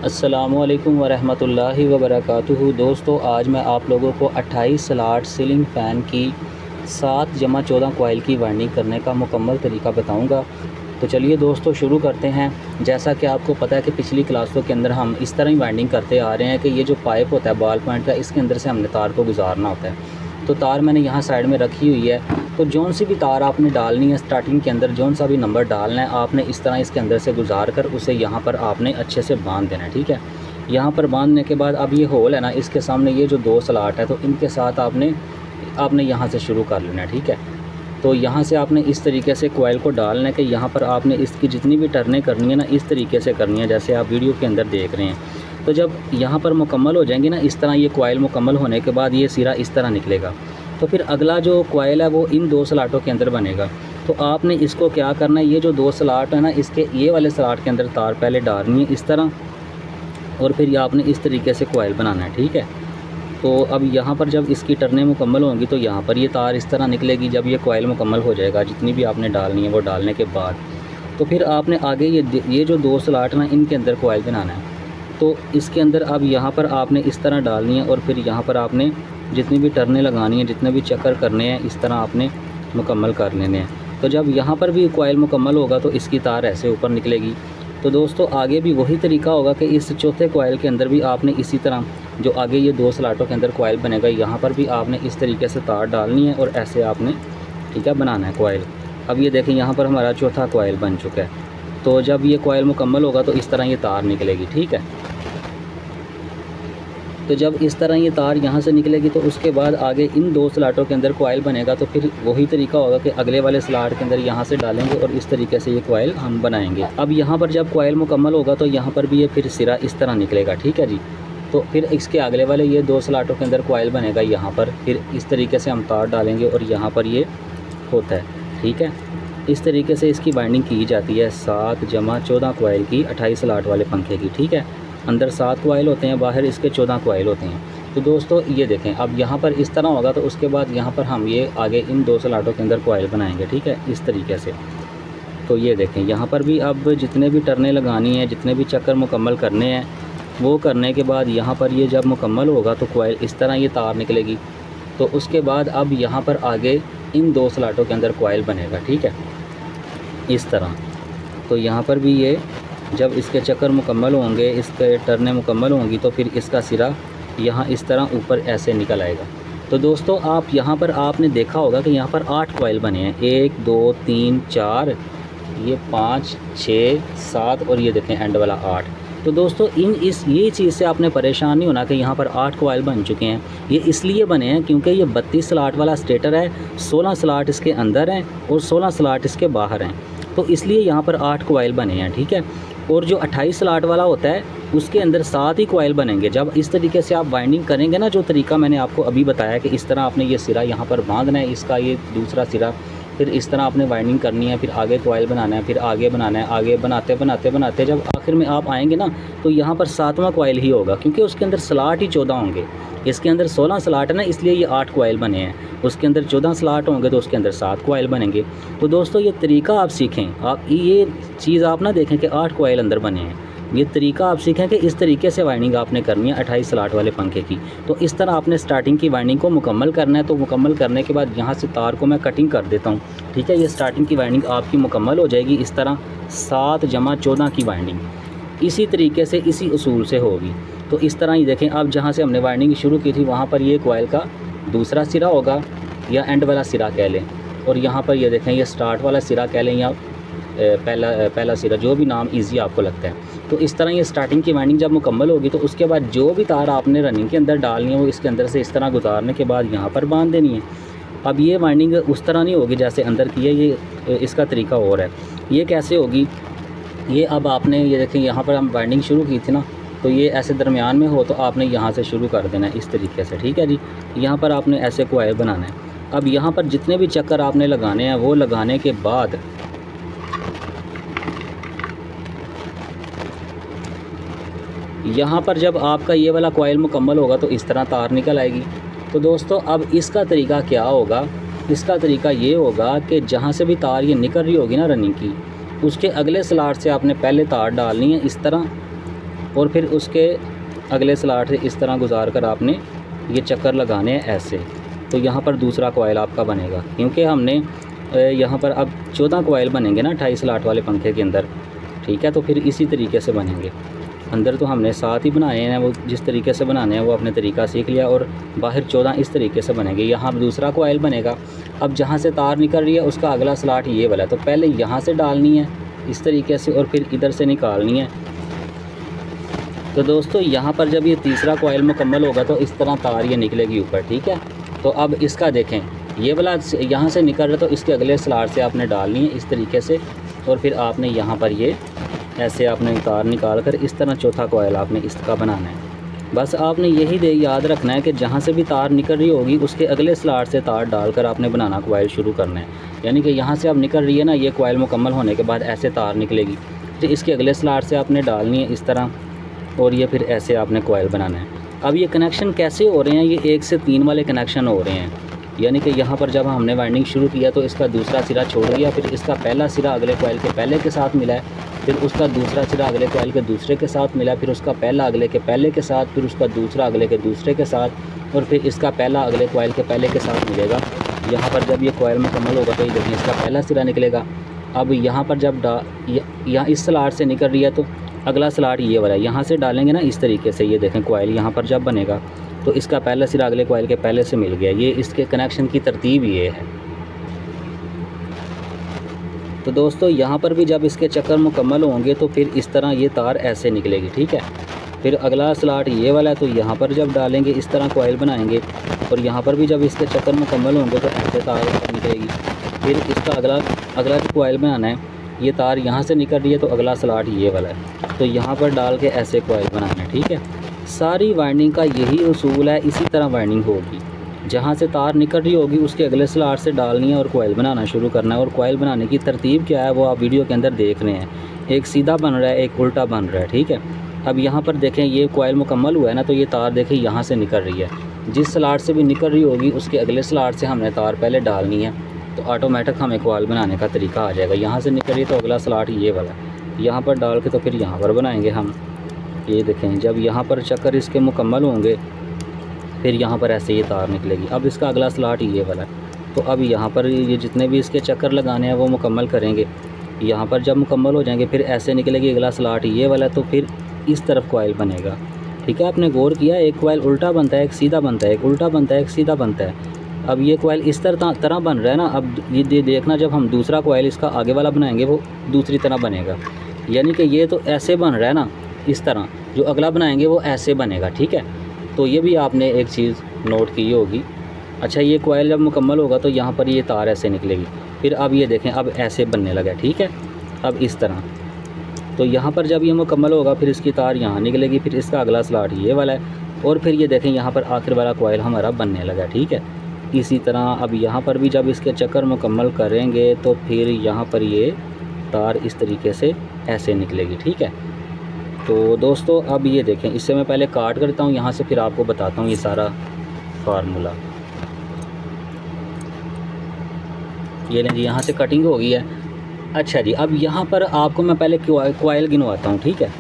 अस्सलामुअलैकुम वरहमतुल्लाहि वबरकातुहू। दोस्तों, आज मैं आप लोगों को 28 स्लॉट सीलिंग फ़ैन की 7 जमा 14 कॉइल की वाइंडिंग करने का मुकम्मल तरीका बताऊंगा। तो चलिए दोस्तों शुरू करते हैं। जैसा कि आपको पता है कि पिछली क्लासों के अंदर हम इस तरह ही वाइंडिंग करते आ रहे हैं कि ये जो पाइप होता है बॉल पॉइंट का, इसके अंदर से हमने तार को गुजारना होता है। तो तार मैंने यहाँ साइड में रखी हुई है। तो जौन सी भी तार आपने डालनी है स्टार्टिंग के अंदर, जौन सा भी नंबर डालना है आपने इस तरह इसके अंदर से गुजार कर उसे यहाँ पर आपने अच्छे से बांध देना है। ठीक है, यहाँ पर बांधने के बाद अब ये होल है ना, इसके सामने ये जो 2 स्लॉट है तो इनके साथ आपने यहाँ से शुरू कर लेना है। ठीक है, तो यहाँ से आपने इस तरीके से कोयल को डालना है कि यहाँ पर आपने इसकी जितनी भी टर्नें करनी है ना इस तरीके से करनी है जैसे आप वीडियो के अंदर देख रहे हैं। तो जब यहाँ पर मुकम्मल हो जाएंगी ना इस तरह, ये कोयल मुकम्मल होने के बाद ये सिरा इस तरह निकलेगा। तो फिर अगला जो कोयल है वो इन 2 स्लॉटों के अंदर बनेगा। तो आपने इसको क्या करना है, ये जो 2 स्लॉट है ना इसके ये वाले स्लॉट के अंदर तार पहले डालनी है इस तरह, और फिर ये आपने इस तरीके से कोयल बनाना है। ठीक है, तो अब यहाँ पर जब इसकी टर्नें मुकम्मल होंगी तो यहाँ पर ये तार इस तरह निकलेगी। जब ये कोयल मुकम्मल हो जाएगा जितनी भी आपने डालनी है वो डालने के बाद, तो फिर आपने आगे ये जो 2 स्लॉट ना इनके अंदर कोयल बनाना है। तो इसके अंदर अब यहाँ पर आपने इस तरह डालनी है और फिर यहाँ पर आपने जितनी भी टर्नें लगानी है, जितने भी चक्कर करने हैं, इस तरह आपने मुकम्मल कर लेने हैं। तो जब यहाँ पर भी कोयल मुकम्मल होगा तो इसकी तार ऐसे ऊपर निकलेगी। तो दोस्तों आगे भी वही तरीका होगा कि इस चौथे कोयल के अंदर भी आपने इसी तरह, जो आगे ये 2 स्लॉटों के अंदर कोयल बनेगा, यहाँ पर भी आपने इस तरीके से तार डालनी है और ऐसे आपने, ठीक है, बनाना है कोयल। अब ये देखें यहाँ पर हमारा चौथा कोयल बन चुका है। तो जब ये कोयल मुकम्मल होगा तो इस तरह ये तार निकलेगी। ठीक है, तो जब इस तरह ये तार यहाँ से निकलेगी तो उसके बाद आगे इन 2 स्लॉटों के अंदर कोयल बनेगा। तो फिर वही तरीका होगा कि अगले वाले स्लॉट के अंदर यहाँ से डालेंगे और इस तरीके से ये कोयल हम बनाएंगे। अब यहाँ पर जब कोयल मुकम्मल होगा तो यहाँ पर भी ये फिर सिरा इस तरह निकलेगा। ठीक है जी, तो फिर इसके अगले वाले ये 2 स्लॉटों के अंदर कोयल बनेगा। यहाँ पर फिर इस तरीके से हम तार डालेंगे और यहाँ पर ये होता है। ठीक है, इस तरीके से इसकी बाइंडिंग की जाती है 7 जमा 14 कोयल की 28 स्लॉट वाले पंखे की। ठीक है, अंदर 7 कोयल होते हैं, बाहर इसके 14 कोयल होते हैं। तो दोस्तों ये देखें, अब यहाँ पर इस तरह होगा तो उसके बाद यहाँ पर हम ये आगे इन 2 स्लॉटों के अंदर कोयल बनाएंगे। ठीक है, इस तरीके से। तो ये देखें यहाँ पर भी अब जितने भी टर्नें लगानी है, जितने भी चक्कर मुकम्मल करने हैं, वो करने के बाद यहाँ पर ये जब मुकम्मल होगा तो कोयल इस तरह ये तार निकलेगी। तो उसके बाद अब यहाँ पर आगे इन 2 स्लॉटों के अंदर कोयल बनेगा। ठीक है, इस तरह। तो यहाँ पर भी ये जब इसके चक्कर मुकम्मल होंगे, इसके टर्नें मुकम्मल होंगी, तो फिर इसका सिरा यहाँ इस तरह ऊपर ऐसे निकल आएगा। तो दोस्तों आप यहाँ पर आपने देखा होगा कि यहाँ पर 8 कोयल बने हैं, 1 2 3 4, ये 5 6 7 और ये देखें एंड वाला 8। तो दोस्तों ये चीज़ से आपने परेशान नहीं होना कि यहाँ पर 8 कोयल बन चुके हैं। ये इसलिए बने हैं क्योंकि ये 32 स्लॉट वाला स्टेटर है, 16 स्लॉट इसके अंदर हैं और 16 स्लॉट इसके बाहर हैं। तो इसलिए यहाँ पर 8 कोयल बने हैं। ठीक है, और जो 28 स्लॉट वाला होता है उसके अंदर 7 ही कोयल बनेंगे। जब इस तरीके से आप बाइंडिंग करेंगे ना, जो तरीका मैंने आपको अभी बताया कि इस तरह आपने ये सिरा यहाँ पर बांधना है, इसका ये दूसरा सिरा, फिर इस तरह आपने वाइंडिंग करनी है, फिर आगे कोयल बनाना है, फिर आगे बनाना है, आगे बनाते बनाते बनाते जब आखिर में आप आएंगे ना तो यहाँ पर 7वां कोयल ही होगा, क्योंकि उसके अंदर स्लॉट ही 14 होंगे। इसके अंदर 16 स्लॉट है ना, इसलिए ये 8 कोयल बने हैं। उसके अंदर 14 स्लॉट होंगे तो उसके अंदर 7 कोयल बनेंगे। तो दोस्तों ये तरीका आप सीखें, आप ये चीज़ आप ना देखें कि 8 कोयल अंदर बने हैं। ये तरीका आप सीखें कि इस तरीके से वाइंडिंग आपने करनी है 28 स्लॉट वाले पंखे की। तो इस तरह आपने स्टार्टिंग की वाइंडिंग को मुकम्मल करना है। तो मुकम्मल करने के बाद यहाँ से तार को मैं कटिंग कर देता हूँ। ठीक है, ये स्टार्टिंग की वाइंडिंग आपकी मुकम्मल हो जाएगी। इस तरह 7 जमा 14 की वाइंडिंग इसी तरीके से, इसी उसूल से होगी। तो इस तरह ही देखें, अब जहाँ से हमने वाइंडिंग शुरू की थी वहाँ पर ये कोयल का दूसरा सिरा होगा या एंड वाला सिरा कह लें, और यहाँ पर ये देखें ये स्टार्ट वाला सिरा कह लें या पहला सिरा, जो भी नाम इजी आपको लगता है। तो इस तरह ये स्टार्टिंग की वाइंडिंग जब मुकम्मल होगी तो उसके बाद जो भी तार आपने रनिंग के अंदर डालनी है वो इसके अंदर से इस तरह गुजारने के बाद यहाँ पर बांध देनी है। अब ये वाइंडिंग उस तरह नहीं होगी जैसे अंदर की है, ये इसका तरीका और है। ये कैसे होगी, ये अब आपने ये देखें यहाँ पर हम वाइंडिंग शुरू की थी ना, तो ये ऐसे दरमियान में हो तो आपने यहाँ से शुरू कर देना है इस तरीके से। ठीक है जी, यहाँ पर आपने ऐसे कोयल बनाना है। अब यहाँ पर जितने भी चक्कर आपने लगाने हैं वो लगाने के बाद यहाँ पर जब आपका ये वाला कोयल मुकम्मल होगा तो इस तरह तार निकल आएगी। तो दोस्तों अब इसका तरीका क्या होगा, इसका तरीका ये होगा कि जहाँ से भी तार ये निकल रही होगी ना रनिंग की, उसके अगले स्लॉट से आपने पहले तार डालनी है इस तरह, और फिर उसके अगले स्लॉट से इस तरह गुजार कर आपने ये चक्कर लगाने हैं ऐसे। तो यहाँ पर दूसरा कोयल आपका बनेगा, क्योंकि हमने यहाँ पर अब 14 कोयल बनेंगे ना 28 स्लॉट वाले पंखे के अंदर, ठीक है। तो फिर इसी तरीके से बनेंगे। अंदर तो हमने 7 ही बनाए हैं, वो जिस तरीके से बनाने हैं वो अपने तरीका सीख लिया, और बाहर 14 इस तरीके से बनेंगे। यहाँ दूसरा कोयल बनेगा। अब जहाँ से तार निकल रही है उसका अगला स्लॉट ये वाला, तो पहले यहाँ से डालनी है इस तरीके से और फिर इधर से निकालनी है। तो दोस्तों यहाँ पर जब ये तीसरा कोयल मुकम्मल होगा तो इस तरह तार ये निकलेगी ऊपर, ठीक है। तो अब इसका देखें, ये वाला यहाँ से निकल रहा, तो इसके अगले स्लॉट से आपने डालनी है इस तरीके से, और फिर आपने यहाँ पर ये ऐसे आपने तार निकाल कर इस तरह चौथा कोयल आपने इसका बनाना है। बस आपने यही याद रखना है कि जहाँ से भी तार निकल रही होगी उसके अगले स्लॉट से तार डालकर आपने बनाना कोयल शुरू करना है। यानी कि यहाँ से अब निकल रही है ना, ये कोयल मुकम्मल होने के बाद ऐसे तार निकलेगी, तो इसके अगले स्लॉट से आपने डालनी है इस तरह, और ये फिर ऐसे आपने कोयल बनाना है। अब ये कनेक्शन कैसे हो रहे हैं, ये 1 से 3 वाले कनेक्शन हो रहे हैं। यानी कि यहाँ पर जब हमने वाइंडिंग शुरू किया तो इसका दूसरा सिरा छोड़ दिया, फिर इसका पहला सिरा अगले कोयल के पहले के साथ मिला है, फिर उसका दूसरा सिरा अगले कोयल के दूसरे के साथ मिला, फिर उसका पहला अगले के पहले के साथ, फिर उसका दूसरा अगले के दूसरे के साथ, और फिर इसका पहला अगले कोयल के पहले के साथ मिलेगा। यहाँ पर जब ये कोयल मुकम्मल होगा तो ये देखिए इसका पहला सिरा निकलेगा। अब यहाँ पर जब यहाँ इस स्लॉट से निकल रही है तो अगला स्लॉट ये वाला है, यहाँ से डालेंगे ना इस तरीके से, ये देखें कोयल यहाँ पर जब बनेगा तो इसका पहला सिरा अगले कोयल के पहले से मिल गया। ये इसके कनेक्शन की तरतीब ये है। तो दोस्तों यहाँ पर भी जब इसके चक्कर मुकम्मल होंगे तो फिर इस तरह ये तार ऐसे निकलेगी, ठीक है। फिर अगला स्लॉट ये वाला है, तो यहाँ पर जब डालेंगे इस तरह कोयल बनाएंगे, और यहाँ पर भी जब इसके चक्कर मुकम्मल होंगे तो ऐसे तार ऊपर निकलेगी। फिर इसका अगला जो कोयल बनाना है, ये तार यहाँ से निकल रही है तो अगला स्लॉट ये वाला है, तो यहाँ पर डाल के ऐसे कोयल बनाना है, ठीक है। सारी वाइंडिंग का यही उसूल है, इसी तरह वाइंडिंग होगी। जहाँ से तार निकल रही होगी उसके अगले स्लॉट से डालनी है और कोयल बनाना शुरू करना है। और कोयल बनाने की तरतीब क्या है वो आप वीडियो के अंदर देख रहे हैं। एक सीधा बन रहा है, एक उल्टा बन रहा है, ठीक है। अब यहाँ पर देखें ये कोयल मुकम्मल हुआ है ना, तो ये तार देखें यहाँ से निकल रही है। जिस स्लॉट से भी निकल रही होगी उसके अगले स्लॉट से हमने तार पहले डालनी है, तो ऑटोमेटिक हमें कोयल बनाने का तरीका आ जाएगा। यहाँ से निकल रही है तो अगला स्लॉट ये वाला, यहाँ पर डाल के तो फिर यहाँ पर बनाएंगे हम। ये देखें जब यहाँ पर चक्कर इसके मुकम्मल होंगे फिर यहाँ पर ऐसे ये तार निकलेगी। अब इसका अगला स्लॉट ये वाला है, तो अब यहाँ पर ये जितने भी इसके चक्कर लगाने हैं वो मुकम्मल करेंगे। यहाँ पर जब मुकम्मल हो जाएंगे फिर ऐसे निकलेगी, अगला स्लॉट ये वाला, तो फिर इस तरफ कोयल बनेगा, ठीक है। आपने गौर किया, एक कोयल उल्टा बनता है, एक सीधा बनता है, एक उल्टा बनता है, एक सीधा बनता है। अब ये कोयल इस तरह बन रहा है ना। अब ये देखना जब हम दूसरा कोयल इसका आगे वाला बनाएंगे वो दूसरी तरह बनेगा। यानी कि ये तो ऐसे बन रहा है ना, इस तरह जो अगला बनाएंगे वो ऐसे बनेगा, ठीक है। तो ये भी आपने एक चीज़ नोट की होगी। अच्छा, ये कोयल जब मुकम्मल होगा तो यहाँ पर ये तार ऐसे निकलेगी। फिर अब ये देखें अब ऐसे बनने लगा, ठीक है। अब इस तरह, तो यहाँ पर जब ये मुकम्मल होगा फिर इसकी तार यहाँ निकलेगी, फिर इसका अगला स्लॉट ये वाला है, और फिर ये देखें यहाँ पर आखिर वाला कोयल हमारा बनने लगा, ठीक है। इसी तरह अब यहाँ पर भी जब इसके चक्कर मुकम्मल करेंगे तो फिर यहाँ पर ये तार इस तरीके से ऐसे निकलेगी, ठीक है। तो दोस्तों अब ये देखें, इससे मैं पहले काट करता हूँ यहाँ से, फिर आपको बताता हूँ ये सारा फार्मूला। ये लें जी, यहाँ से कटिंग हो गई है। अच्छा जी, अब यहाँ पर आपको मैं पहले कोयल गिनवाता हूँ, ठीक है।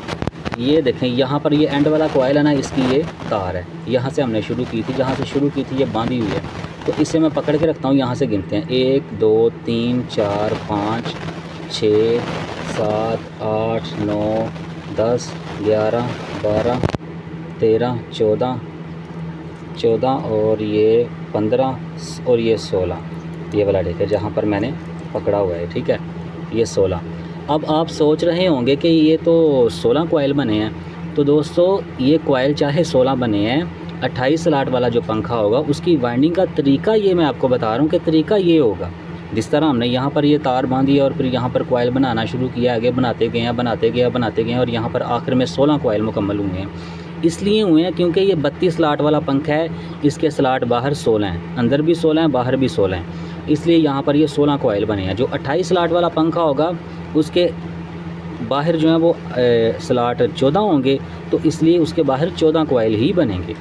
ये देखें यहाँ पर ये एंड वाला कोयल है ना, इसकी ये तार है, यहाँ से हमने शुरू की थी, जहाँ से शुरू की थी ये बांधी हुई है। तो इसे मैं पकड़ के रखता हूँ, यहाँ से गिनते हैं 1 2 3 4 5 6 7 8 9 10 11 12 13 14 और ये 15 और ये 16, ये वाला देखिए जहाँ पर मैंने पकड़ा हुआ है, ठीक है, ये 16। अब आप सोच रहे होंगे कि ये तो 16 कोयल बने हैं। तो दोस्तों ये कोयल चाहे 16 बने हैं, 28 स्लॉट वाला जो पंखा होगा उसकी वाइंडिंग का तरीका ये मैं आपको बता रहा हूँ कि तरीका ये होगा। जिस तरह हमने यहाँ पर ये तार बांधी और फिर यहाँ पर कोयल बनाना शुरू किया, आगे बनाते गए और यहाँ पर आखिर में 16 कोयल मुकम्मल हुए हैं। इसलिए हुए हैं क्योंकि ये 32 स्लॉट वाला पंखा है, इसके स्लॉट बाहर 16 हैं, अंदर भी 16 हैं, बाहर भी 16 हैं, इसलिए यहाँ पर ये 16 कोयल बने हैं। जो 28 स्लॉट वाला पंखा होगा उसके बाहर जो है वो स्लॉट 14 होंगे, तो इसलिए उसके बाहर 14 कोयल ही बनेंगे।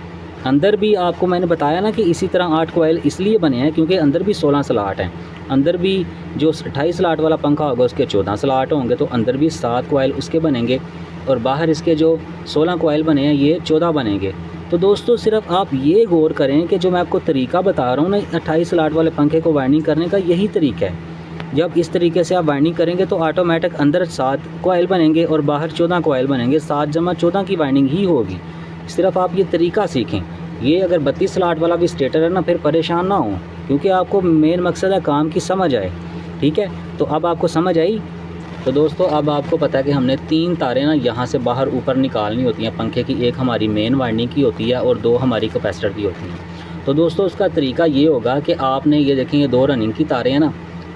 अंदर भी आपको मैंने बताया ना कि इसी तरह 8 कोयल इसलिए बने हैं क्योंकि अंदर भी 16 स्लॉट हैं। अंदर भी जो 28 स्लॉट वाला पंखा होगा उसके 14 स्लॉट होंगे, तो अंदर भी 7 कोयल उसके बनेंगे। और बाहर इसके जो 16 कोयल बने हैं ये 14 बनेंगे। तो दोस्तों सिर्फ आप ये गौर करें कि जो मैं आपको तरीका बता रहा हूँ ना 28 स्लॉट वाले पंखे को वाइंडिंग करने का, यही तरीका है। जब इस तरीके से आप वाइंडिंग करेंगे तो ऑटोमेटिक अंदर 7 कोयल बनेंगे और बाहर 14 कोयल बनेंगे। 7 जमा 14 की वाइंडिंग ही होगी। सिर्फ आप ये तरीका सीखें। ये अगर 32 स्लॉट वाला भी स्टेटर है ना, फिर परेशान ना हो, क्योंकि आपको मेन मकसद है काम की समझ आए। ठीक है, तो अब आपको समझ आई। तो दोस्तों अब आपको पता है कि हमने 3 तारें ना यहाँ से बाहर ऊपर निकालनी होती हैं पंखे की। एक हमारी मेन वाइंडिंग की होती है और 2 हमारी कैपेसिटर की होती हैं। तो दोस्तों उसका तरीका ये होगा कि आपने ये देखेंगे 2 रनिंग की तारें हैं ना,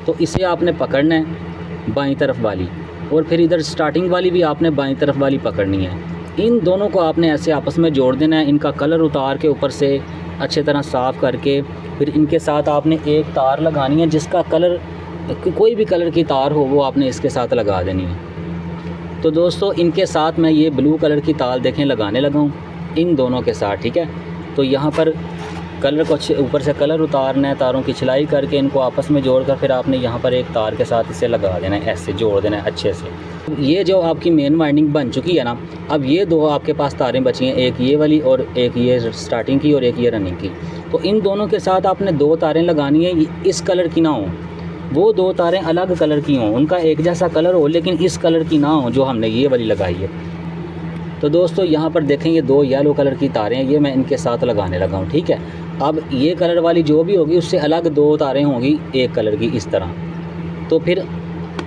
तो इसे आपने पकड़ना है बाईं तरफ वाली, और फिर इधर स्टार्टिंग वाली भी आपने बाईं तरफ वाली पकड़नी है। इन दोनों को आपने ऐसे आपस में जोड़ देना है। इनका कलर उतार के ऊपर से अच्छे तरह साफ़ करके फिर इनके साथ आपने एक तार लगानी है, जिसका कलर कोई भी कलर की तार हो वो आपने इसके साथ लगा देनी है। तो दोस्तों इनके साथ मैं ये ब्लू कलर की तार देखें लगाने लगा हूँ इन दोनों के साथ। ठीक है, तो यहाँ पर कलर को अच्छे ऊपर से कलर उतारना है, तारों की छिलाई करके इनको आपस में जोड़कर फिर आपने यहाँ पर एक तार के साथ इसे लगा देना है, ऐसे जोड़ देना है अच्छे से। ये जो आपकी मेन वाइंडिंग बन चुकी है ना, अब ये 2 आपके पास तारें बची हैं, एक ये वाली और एक ये स्टार्टिंग की और एक ये रनिंग की। तो इन दोनों के साथ आपने 2 तारें लगानी है, इस कलर की ना हो, वो 2 तारें अलग कलर की हों, उनका एक जैसा कलर हो लेकिन इस कलर की ना हो जो हमने ये वाली लगाई है। तो दोस्तों यहाँ पर देखें ये 2 येलो कलर की तारें हैं, ये मैं इनके साथ लगाने लगा हूँ। ठीक है, अब ये कलर वाली जो भी होगी उससे अलग 2 तारें होंगी एक कलर की इस तरह। तो फिर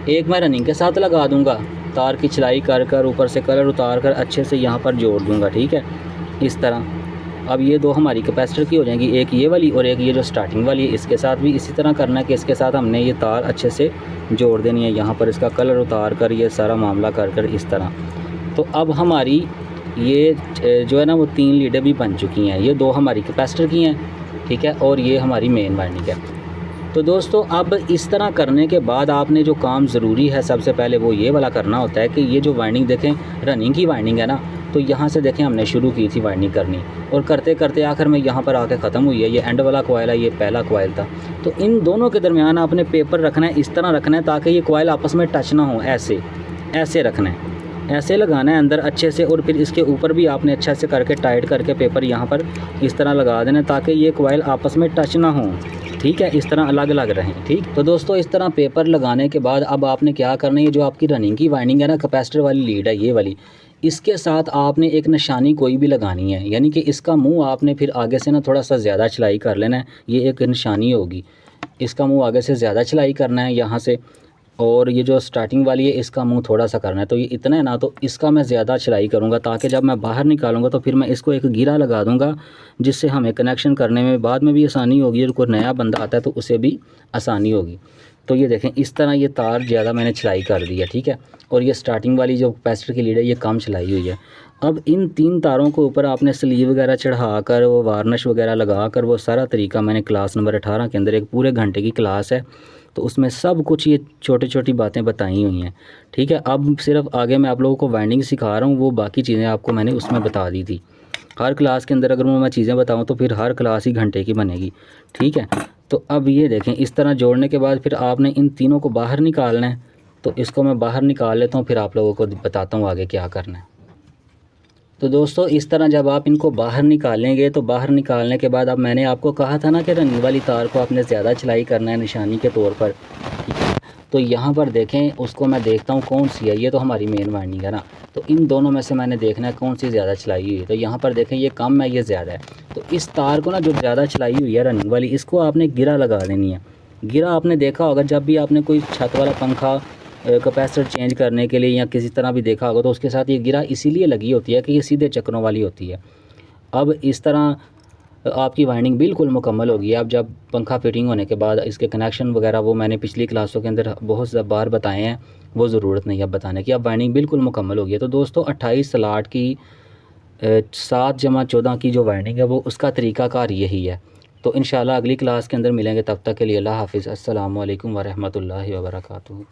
एक मैं रनिंग के साथ लगा दूँगा, तार की छिलाई कर कर ऊपर से कलर उतार कर अच्छे से यहाँ पर जोड़ दूँगा। ठीक है, इस तरह। अब ये 2 हमारी कैपेसिटर की हो जाएंगी, एक ये वाली और एक ये जो स्टार्टिंग वाली है। इसके साथ भी इसी तरह करना है कि इसके साथ हमने ये तार अच्छे से जोड़ देनी है, यहाँ पर इसका कलर उतार कर ये सारा मामला कर कर इस तरह। तो अब हमारी ये जो है ना वो 3 लीडें भी बन चुकी हैं। ये 2 हमारी कैपेसिटर की हैं, ठीक है, और ये हमारी मेन वाइंडिंग है। तो दोस्तों अब इस तरह करने के बाद आपने जो काम ज़रूरी है सबसे पहले वो ये वाला करना होता है कि ये जो वाइंडिंग देखें रनिंग की वाइंडिंग है ना, तो यहाँ से देखें हमने शुरू की थी वाइंडिंग करनी और करते करते आखिर में यहाँ पर आके ख़त्म हुई है। ये एंड वाला कोयल है, ये पहला कोयल था। तो इन दोनों के दरमियान आपने पेपर रखना है, इस तरह रखना है ताकि ये कोयल आपस में टच ना हो। ऐसे रखना है, ऐसे लगाना है अंदर अच्छे से, और फिर इसके ऊपर भी आपने अच्छे से करके टाइट करके पेपर यहाँ पर इस तरह लगा देना ताकि ये कोयल आपस में टच ना हो। ठीक है, इस तरह अलग अलग रहें। ठीक, तो दोस्तों इस तरह पेपर लगाने के बाद अब आपने क्या करना है, जो आपकी रनिंग की वाइंडिंग है ना, कैपेसिटर वाली लीड है ये वाली, इसके साथ आपने एक निशानी कोई भी लगानी है, यानी कि इसका मुंह आपने फिर आगे से ना थोड़ा सा ज़्यादा चलाई कर लेना है। ये एक निशानी होगी, इसका मुंह आगे से ज़्यादा चलाई करना है यहाँ से, और ये जो स्टार्टिंग वाली है इसका मुंह थोड़ा सा करना है। तो ये इतना है ना, तो इसका मैं ज़्यादा चलाई करूँगा ताकि जब मैं बाहर निकालूंगा तो फिर मैं इसको एक गिरा लगा दूँगा, जिससे हमें कनेक्शन करने में बाद में भी आसानी होगी और कोई नया बंदा आता है तो उसे भी आसानी होगी। तो ये देखें इस तरह ये तार ज़्यादा मैंने चलाई कर दी है। ठीक है, और ये स्टार्टिंग वाली जो कैपेसिटर की लीड है ये कम चलाई हुई है। अब इन 3 तारों के ऊपर आपने स्लीव वगैरह चढ़ा कर वो वार्निश वगैरह लगा कर वो सारा तरीका मैंने क्लास नंबर 18 के अंदर, एक पूरे घंटे की क्लास है तो उसमें सब कुछ ये छोटी छोटी बातें बताई हुई हैं। ठीक है, अब सिर्फ आगे मैं आप लोगों को वाइंडिंग सिखा रहा हूँ, वो बाकी चीज़ें आपको मैंने उसमें बता दी थी। हर क्लास के अंदर अगर मैं चीज़ें बताऊँ तो फिर हर क्लास ही घंटे की बनेगी। ठीक है, तो अब ये देखें इस तरह जोड़ने के बाद फिर आपने इन तीनों को बाहर निकालना है। तो इसको मैं बाहर निकाल लेता हूँ, फिर आप लोगों को बताता हूँ आगे क्या करना है। तो दोस्तों इस तरह जब आप इनको बाहर निकालेंगे तो बाहर निकालने के बाद अब मैंने आपको कहा था ना कि रनिंग वाली तार को आपने ज़्यादा चलाई करना है निशानी के तौर पर। तो यहाँ पर देखें, उसको मैं देखता हूँ कौन सी है। ये तो हमारी मेन वाइंडिंग है ना, तो इन दोनों में से मैंने देखना है कौन सी ज़्यादा चलाई हुई है। तो यहाँ पर देखें ये कम है, ये ज़्यादा है। तो इस तार को ना जो ज़्यादा चलाई हुई है रनिंग वाली, इसको आपने गिरा लगा देनी है। गिरा आपने देखा होगा जब भी आपने कोई छत वाला पंखा कैपेसिटर चेंज करने के लिए या किसी तरह भी देखा होगा तो उसके साथ ये गिरा इसीलिए लगी होती है कि ये सीधे चक्रों वाली होती है। अब इस तरह आपकी वाइंडिंग बिल्कुल मुकम्मल होगी। अब जब पंखा फिटिंग होने के बाद इसके कनेक्शन वगैरह वो मैंने पिछली क्लासों के अंदर बहुत बार बताए हैं, वो ज़रूरत नहीं है अब बताने की। अब वाइंडिंग बिल्कुल मुकम्मल होगी। तो दोस्तों 28 स्लॉट की 7 जमा 14 की जो वाइंडिंग है वो उसका तरीक़ाकार यही है। तो इंशाल्लाह अगली क्लास के अंदर मिलेंगे, तब तक के लिए अल्लाह हाफ़िज़। अस्सलामु अलैकुम व रहमतुल्लाहि व बरकातुहू।